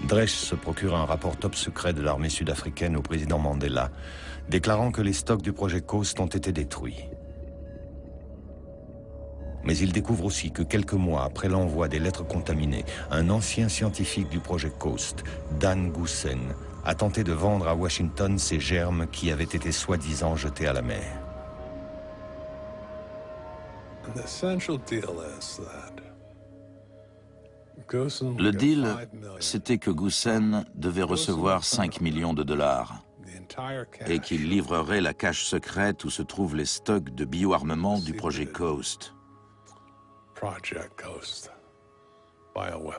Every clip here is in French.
Dresch se procure un rapport top secret de l'armée sud-africaine au président Mandela, déclarant que les stocks du projet Coast ont été détruits. Mais il découvre aussi que quelques mois après l'envoi des lettres contaminées, un ancien scientifique du projet Coast, Dan Goosen, a tenté de vendre à Washington ces germes qui avaient été soi-disant jetés à la mer. Le deal, c'était que Goosen devait recevoir 5 millions de dollars et qu'il livrerait la cache secrète où se trouvent les stocks de bioarmement du projet Coast,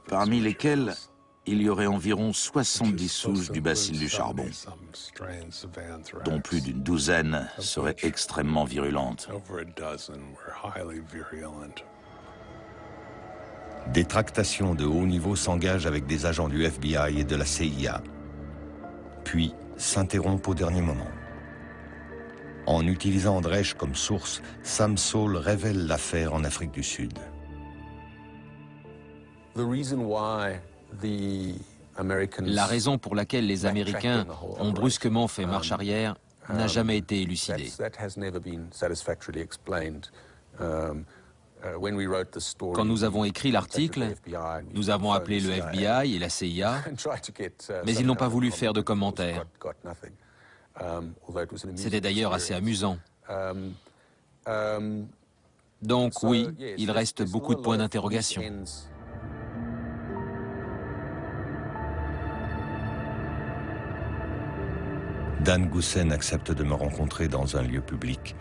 parmi lesquels il y aurait environ 70 souches du bacille du charbon, dont plus d'une douzaine seraient extrêmement virulentes. Des tractations de haut niveau s'engagent avec des agents du FBI et de la CIA, puis s'interrompent au dernier moment. En utilisant Dresch comme source, Sam Saul révèle l'affaire en Afrique du Sud. La raison pour laquelle les Américains ont brusquement fait marche arrière n'a jamais été élucidée. Quand nous avons écrit l'article, nous avons appelé le FBI et la CIA, mais ils n'ont pas voulu faire de commentaires. C'était d'ailleurs assez amusant. Donc oui, il reste beaucoup de points d'interrogation. Dan Goosen accepte de me rencontrer dans un lieu public,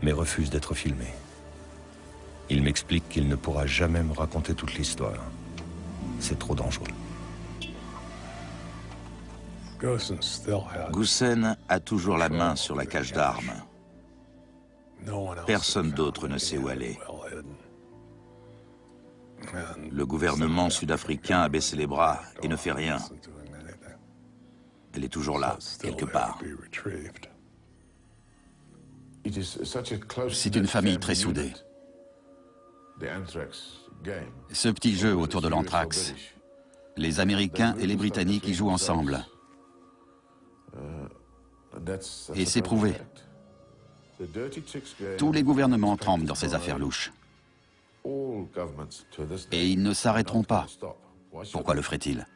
mais refuse d'être filmé. Il m'explique qu'il ne pourra jamais me raconter toute l'histoire. C'est trop dangereux. Goosen a toujours la main sur la cache d'armes. Personne d'autre ne sait où elle est. Le gouvernement sud-africain a baissé les bras et ne fait rien. Elle est toujours là, quelque part. C'est une famille très soudée. Ce petit jeu autour de l'anthrax, les Américains et les Britanniques y jouent ensemble. Et c'est prouvé. Tous les gouvernements tremblent dans ces affaires louches. Et ils ne s'arrêteront pas. Pourquoi le feraient-ils?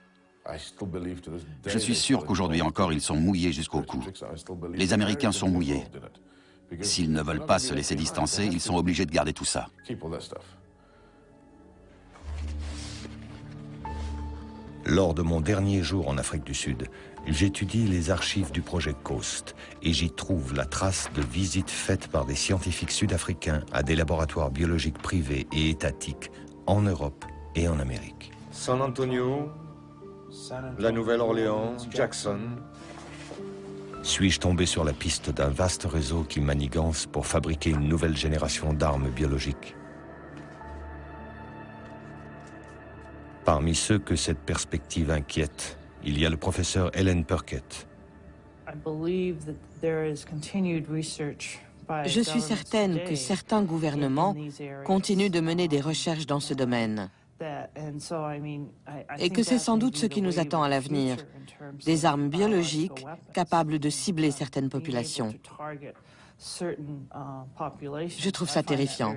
Je suis sûr qu'aujourd'hui encore, ils sont mouillés jusqu'au cou. Les Américains sont mouillés. S'ils ne veulent pas se laisser distancer, ils sont obligés de garder tout ça. Lors de mon dernier jour en Afrique du Sud, j'étudie les archives du projet Coast et j'y trouve la trace de visites faites par des scientifiques sud-africains à des laboratoires biologiques privés et étatiques en Europe et en Amérique. San Antonio, la Nouvelle-Orléans, Jackson. Suis-je tombé sur la piste d'un vaste réseau qui manigance pour fabriquer une nouvelle génération d'armes biologiques? Parmi ceux que cette perspective inquiète, il y a le professeur Ellen Puckett. Je suis certaine que certains gouvernements continuent de mener des recherches dans ce domaine. Et que c'est sans doute ce qui nous attend à l'avenir, des armes biologiques capables de cibler certaines populations. Je trouve ça terrifiant.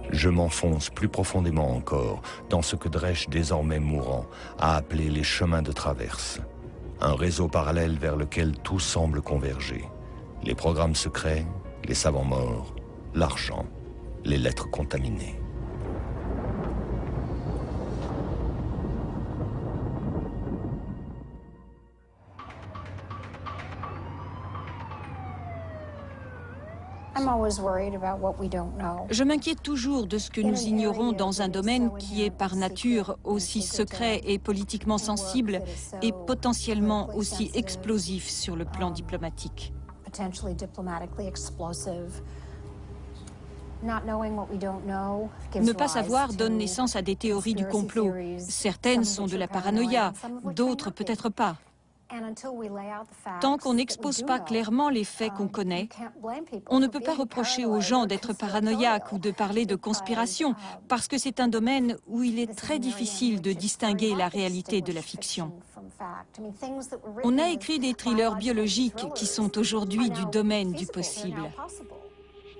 Je m'enfonce plus profondément encore dans ce que Dresch, désormais mourant, a appelé les chemins de traverse. Un réseau parallèle vers lequel tout semble converger. Les programmes secrets, les savants morts, l'argent, les lettres contaminées. Je m'inquiète toujours de ce que nous ignorons dans un domaine qui est par nature aussi secret et politiquement sensible et potentiellement aussi explosif sur le plan diplomatique. Ne pas savoir donne naissance à des théories du complot. Certaines sont de la paranoïa, d'autres peut-être pas. Tant qu'on n'expose pas clairement les faits qu'on connaît, on ne peut pas reprocher aux gens d'être paranoïaques ou de parler de conspiration, parce que c'est un domaine où il est très difficile de distinguer la réalité de la fiction. On a écrit des thrillers biologiques qui sont aujourd'hui du domaine du possible.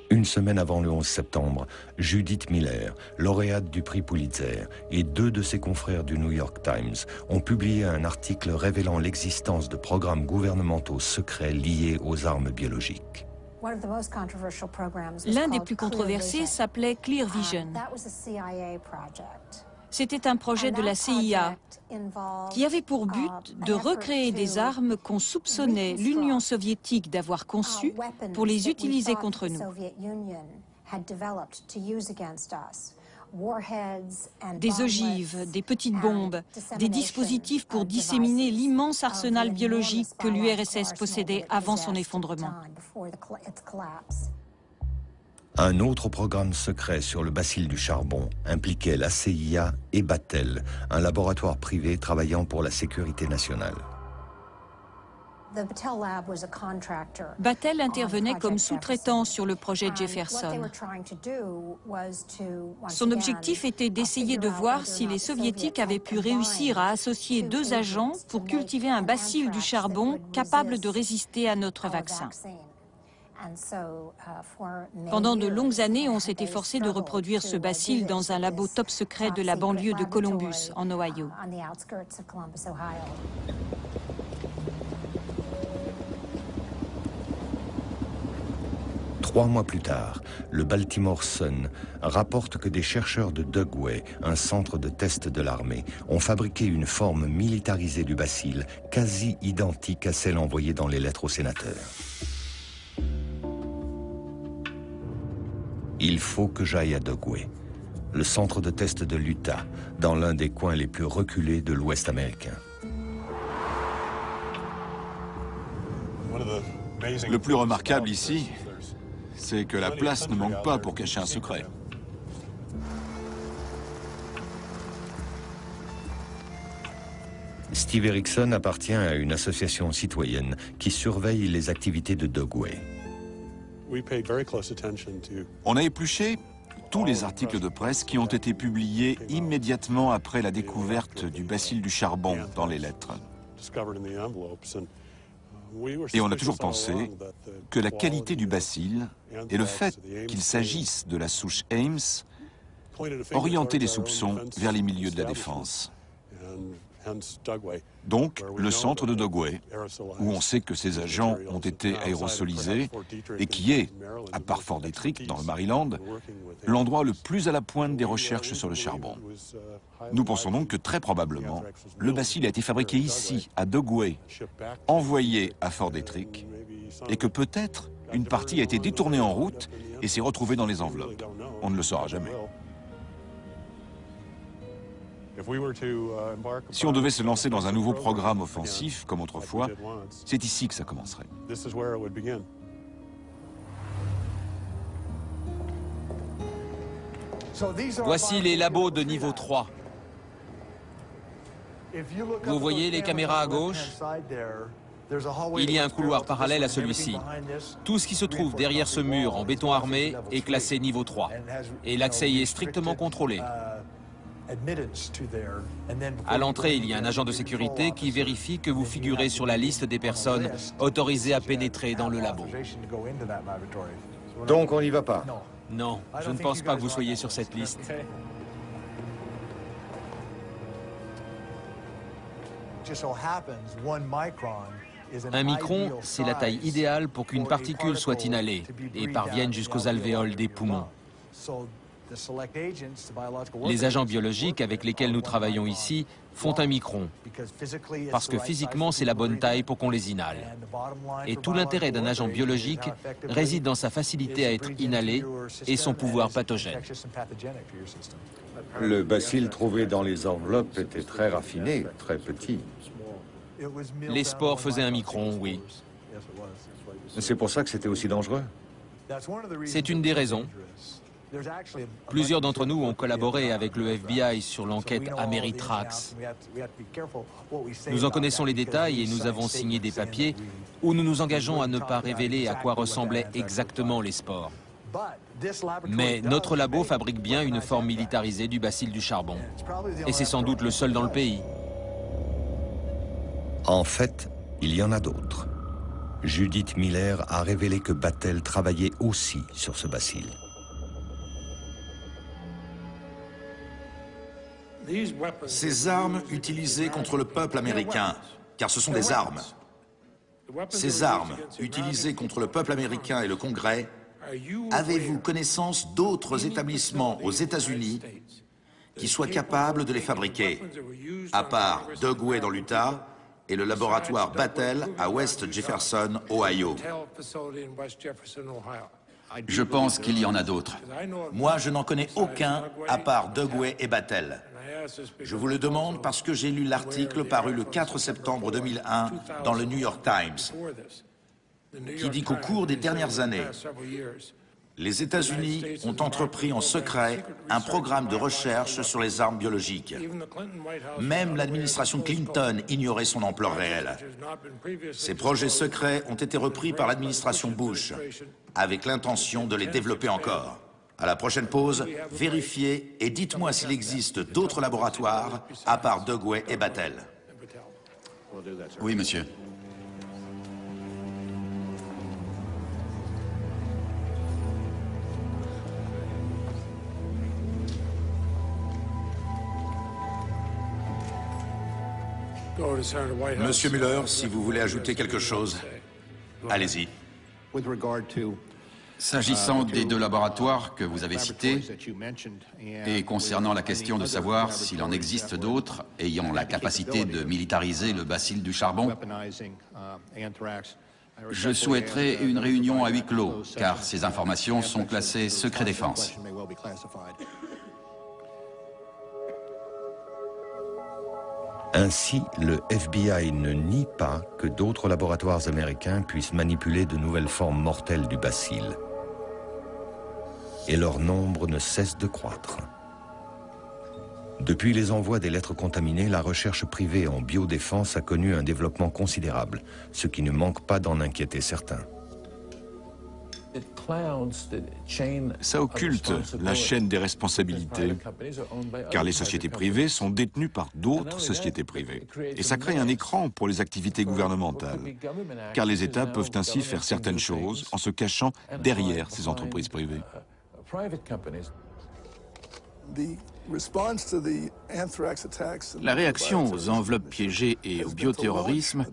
Une semaine avant le 11 septembre, Judith Miller, lauréate du prix Pulitzer, et 2 de ses confrères du New York Times ont publié un article révélant l'existence de programmes gouvernementaux secrets liés aux armes biologiques. L'un des plus controversés s'appelait Clear Vision. C'était un projet de la CIA qui avait pour but de recréer des armes qu'on soupçonnait l'Union soviétique d'avoir conçues pour les utiliser contre nous. Des ogives, des petites bombes, des dispositifs pour disséminer l'immense arsenal biologique que l'URSS possédait avant son effondrement. Un autre programme secret sur le bacille du charbon impliquait la CIA et Battelle, un laboratoire privé travaillant pour la sécurité nationale. Battelle intervenait comme sous-traitant sur le projet Jefferson. Son objectif était d'essayer de voir si les Soviétiques avaient pu réussir à associer 2 agents pour cultiver un bacille du charbon capable de résister à notre vaccin. Pendant de longues années, on s'est efforcé de reproduire ce bacille dans un labo top secret de la banlieue de Columbus, en Ohio. Trois mois plus tard, le Baltimore Sun rapporte que des chercheurs de Dugway, un centre de test de l'armée, ont fabriqué une forme militarisée du bacille quasi identique à celle envoyée dans les lettres aux sénateurs. Il faut que j'aille à Dugway, le centre de test de l'Utah, dans l'un des coins les plus reculés de l'Ouest américain. Le plus remarquable ici, c'est que la place ne manque pas pour cacher un secret. Steve Erickson appartient à une association citoyenne qui surveille les activités de Dugway. On a épluché tous les articles de presse qui ont été publiés immédiatement après la découverte du bacille du charbon dans les lettres. Et on a toujours pensé que la qualité du bacille et le fait qu'il s'agisse de la souche Ames orientaient les soupçons vers les milieux de la défense. Donc, le centre de Dugway, où on sait que ces agents ont été aérosolisés et qui est, à part Fort Detrick, dans le Maryland, l'endroit le plus à la pointe des recherches sur le charbon. Nous pensons donc que très probablement, le bacille a été fabriqué ici, à Dugway, envoyé à Fort Detrick, et que peut-être une partie a été détournée en route et s'est retrouvée dans les enveloppes. On ne le saura jamais. Si on devait se lancer dans un nouveau programme offensif, comme autrefois, c'est ici que ça commencerait. Voici les labos de niveau 3. Vous voyez les caméras à gauche? Il y a un couloir parallèle à celui-ci. Tout ce qui se trouve derrière ce mur en béton armé est classé niveau 3. Et l'accès y est strictement contrôlé. À l'entrée, il y a un agent de sécurité qui vérifie que vous figurez sur la liste des personnes autorisées à pénétrer dans le labo. Donc on n'y va pas? Non, je ne pense pas que vous soyez sur cette liste. Un micron, c'est la taille idéale pour qu'une particule soit inhalée et parvienne jusqu'aux alvéoles des poumons. Les agents biologiques avec lesquels nous travaillons ici font un micron, parce que physiquement c'est la bonne taille pour qu'on les inhale. Et tout l'intérêt d'un agent biologique réside dans sa facilité à être inhalé et son pouvoir pathogène. Le bacille trouvé dans les enveloppes était très raffiné, très petit. Les spores faisaient un micron, oui. C'est pour ça que c'était aussi dangereux? C'est une des raisons. Plusieurs d'entre nous ont collaboré avec le FBI sur l'enquête Ameritrax. Nous en connaissons les détails et nous avons signé des papiers où nous nous engageons à ne pas révéler à quoi ressemblaient exactement les spores. Mais notre labo fabrique bien une forme militarisée du bacille du charbon. Et c'est sans doute le seul dans le pays. En fait, il y en a d'autres. Judith Miller a révélé que Battelle travaillait aussi sur ce bacille. Ces armes utilisées contre le peuple américain, car ce sont des armes. Ces armes utilisées contre le peuple américain et le Congrès, avez-vous connaissance d'autres établissements aux États-Unis qui soient capables de les fabriquer, à part Dugway dans l'Utah et le laboratoire Battelle à West Jefferson, Ohio? Je pense qu'il y en a d'autres. Moi, je n'en connais aucun à part Dugway et Battelle. Je vous le demande parce que j'ai lu l'article paru le 4 septembre 2001 dans le New York Times, qui dit qu'au cours des dernières années, les États-Unis ont entrepris en secret un programme de recherche sur les armes biologiques. Même l'administration Clinton ignorait son ampleur réelle. Ces projets secrets ont été repris par l'administration Bush, avec l'intention de les développer encore. À la prochaine pause, vérifiez et dites-moi s'il existe d'autres laboratoires à part Dugway et Battelle. Oui, monsieur. Monsieur Mueller, si vous voulez ajouter quelque chose, allez-y. S'agissant des deux laboratoires que vous avez cités, et concernant la question de savoir s'il en existe d'autres ayant la capacité de militariser le bacille du charbon, je souhaiterais une réunion à huis clos, car ces informations sont classées secret défense. Ainsi, le FBI ne nie pas que d'autres laboratoires américains puissent manipuler de nouvelles formes mortelles du bacille. Et leur nombre ne cesse de croître. Depuis les envois des lettres contaminées, la recherche privée en biodéfense a connu un développement considérable, ce qui ne manque pas d'en inquiéter certains. Ça occulte la chaîne des responsabilités, car les sociétés privées sont détenues par d'autres sociétés privées. Et ça crée un écran pour les activités gouvernementales, car les États peuvent ainsi faire certaines choses en se cachant derrière ces entreprises privées. La réaction aux enveloppes piégées et au bioterrorisme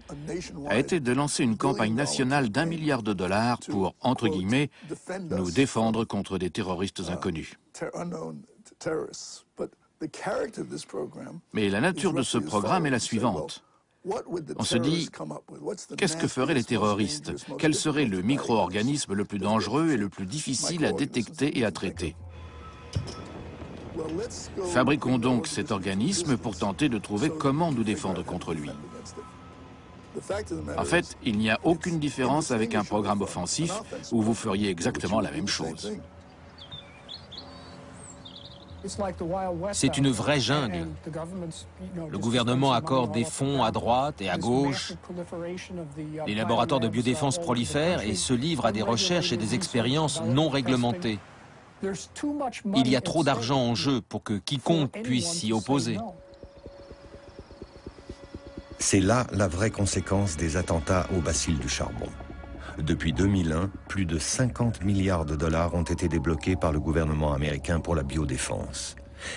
a été de lancer une campagne nationale d'1 milliard de dollars pour, entre guillemets, nous défendre contre des terroristes inconnus. Mais la nature de ce programme est la suivante. On se dit, qu'est-ce que feraient les terroristes? Quel serait le micro-organisme le plus dangereux et le plus difficile à détecter et à traiter? Fabriquons donc cet organisme pour tenter de trouver comment nous défendre contre lui. En fait, il n'y a aucune différence avec un programme offensif où vous feriez exactement la même chose. C'est une vraie jungle. Le gouvernement accorde des fonds à droite et à gauche. Les laboratoires de biodéfense prolifèrent et se livrent à des recherches et des expériences non réglementées. Il y a trop d'argent en jeu pour que quiconque puisse s'y opposer. C'est là la vraie conséquence des attentats au bacille du charbon. Depuis 2001, plus de 50 milliards de dollars ont été débloqués par le gouvernement américain pour la biodéfense.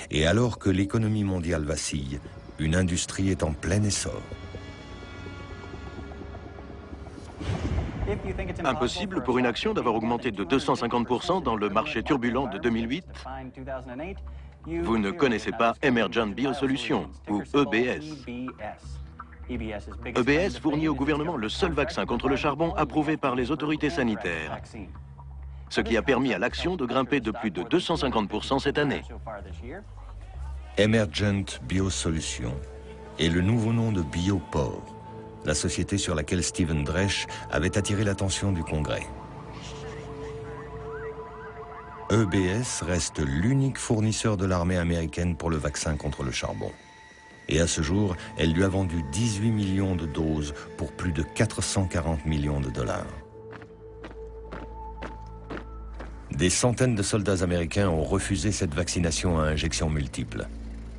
Et alors que l'économie mondiale vacille, une industrie est en plein essor. Impossible pour une action d'avoir augmenté de 250% dans le marché turbulent de 2008? Vous ne connaissez pas Emergent Biosolutions, ou EBS. EBS fournit au gouvernement le seul vaccin contre le charbon approuvé par les autorités sanitaires, ce qui a permis à l'action de grimper de plus de 250% cette année. Emergent Biosolutions est le nouveau nom de Biopore, la société sur laquelle Stephen Dresch avait attiré l'attention du Congrès. EBS reste l'unique fournisseur de l'armée américaine pour le vaccin contre le charbon. Et à ce jour, elle lui a vendu 18 millions de doses pour plus de 440 millions de dollars. Des centaines de soldats américains ont refusé cette vaccination à injection multiple.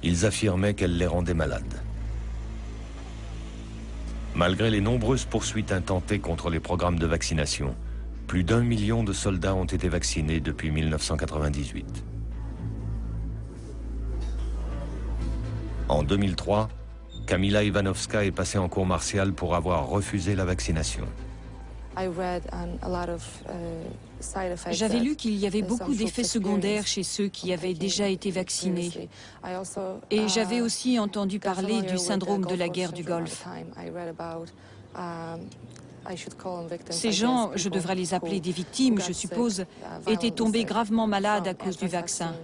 Ils affirmaient qu'elle les rendait malades. Malgré les nombreuses poursuites intentées contre les programmes de vaccination, plus d'1 million de soldats ont été vaccinés depuis 1998. En 2003, Kamila Ivanovska est passée en cour martiale pour avoir refusé la vaccination. J'avais lu qu'il y avait beaucoup d'effets secondaires chez ceux qui avaient déjà été vaccinés. Et j'avais aussi entendu parler du syndrome de la guerre du Golfe. Ces gens, je devrais les appeler des victimes, je suppose, étaient tombés gravement malades à cause du vaccin.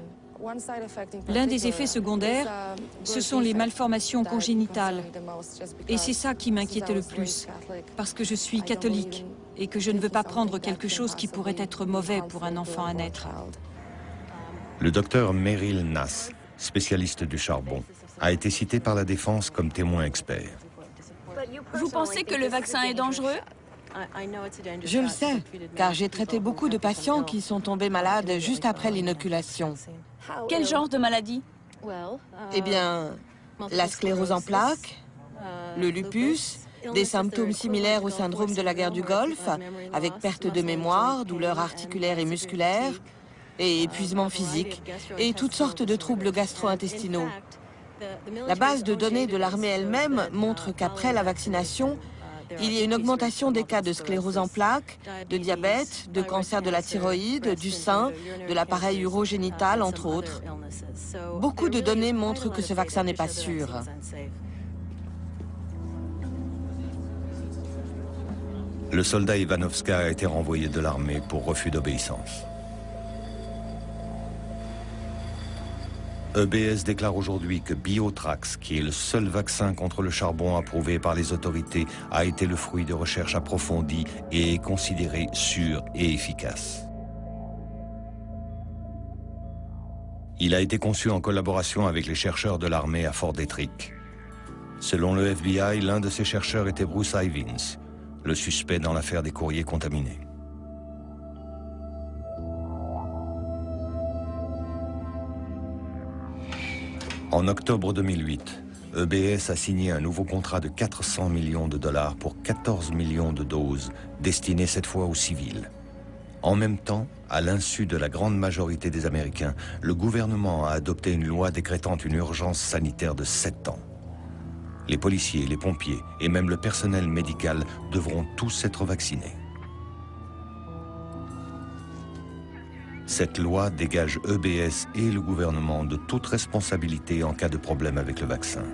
L'un des effets secondaires, ce sont les malformations congénitales. Et c'est ça qui m'inquiétait le plus, parce que je suis catholique et que je ne veux pas prendre quelque chose qui pourrait être mauvais pour un enfant à naître. Le docteur Meryl Nass, spécialiste du charbon, a été cité par la défense comme témoin expert. Vous pensez que le vaccin est dangereux? Je le sais, car j'ai traité beaucoup de patients qui sont tombés malades juste après l'inoculation. Quel genre de maladie? Eh bien, la sclérose en plaques, le lupus, des symptômes similaires au syndrome de la guerre du Golfe, avec perte de mémoire, douleurs articulaires et musculaires, et épuisement physique, et toutes sortes de troubles gastro-intestinaux. La base de données de l'armée elle-même montre qu'après la vaccination, il y a une augmentation des cas de sclérose en plaques, de diabète, de cancer de la thyroïde, du sein, de l'appareil urogénital, entre autres. Beaucoup de données montrent que ce vaccin n'est pas sûr. Le soldat Ivanovska a été renvoyé de l'armée pour refus d'obéissance. EBS déclare aujourd'hui que Biotrax, qui est le seul vaccin contre le charbon approuvé par les autorités, a été le fruit de recherches approfondies et est considéré sûr et efficace. Il a été conçu en collaboration avec les chercheurs de l'armée à Fort Detrick. Selon le FBI, l'un de ces chercheurs était Bruce Ivins, le suspect dans l'affaire des courriers contaminés. En octobre 2008, EBS a signé un nouveau contrat de 400 millions de dollars pour 14 millions de doses, destinées cette fois aux civils. En même temps, à l'insu de la grande majorité des Américains, le gouvernement a adopté une loi décrétant une urgence sanitaire de 7 ans. Les policiers, les pompiers et même le personnel médical devront tous être vaccinés. Cette loi dégage EBS et le gouvernement de toute responsabilité en cas de problème avec le vaccin.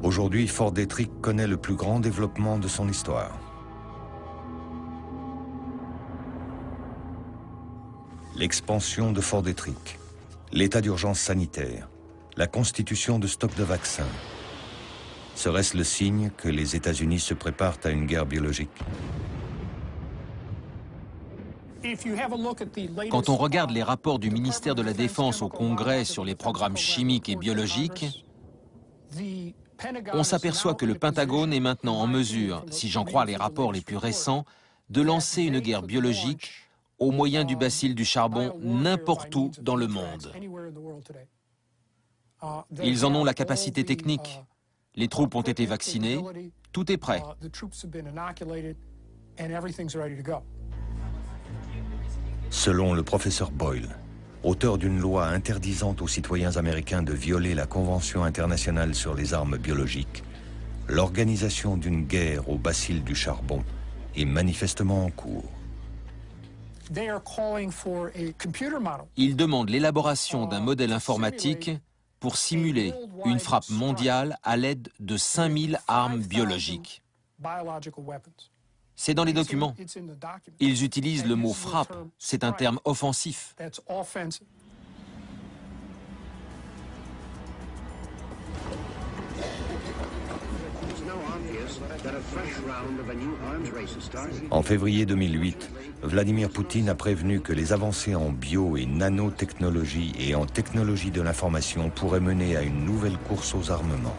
Aujourd'hui, Fort Detrick connaît le plus grand développement de son histoire. L'expansion de Fort Detrick, l'état d'urgence sanitaire, la constitution de stocks de vaccins. Serait-ce le signe que les États-Unis se préparent à une guerre biologique ? Quand on regarde les rapports du ministère de la Défense au Congrès sur les programmes chimiques et biologiques, on s'aperçoit que le Pentagone est maintenant en mesure, si j'en crois les rapports les plus récents, de lancer une guerre biologique au moyen du bacille du charbon n'importe où dans le monde. Ils en ont la capacité technique. Les troupes ont été vaccinées, tout est prêt. Selon le professeur Boyle, auteur d'une loi interdisant aux citoyens américains de violer la Convention internationale sur les armes biologiques, l'organisation d'une guerre au bacille du charbon est manifestement en cours. Ils demandent l'élaboration d'un modèle informatique pour simuler une frappe mondiale à l'aide de 5000 armes biologiques. C'est dans les documents. Ils utilisent le mot frappe. C'est un terme offensif. En février 2008, Vladimir Poutine a prévenu que les avancées en bio et nanotechnologie et en technologie de l'information pourraient mener à une nouvelle course aux armements.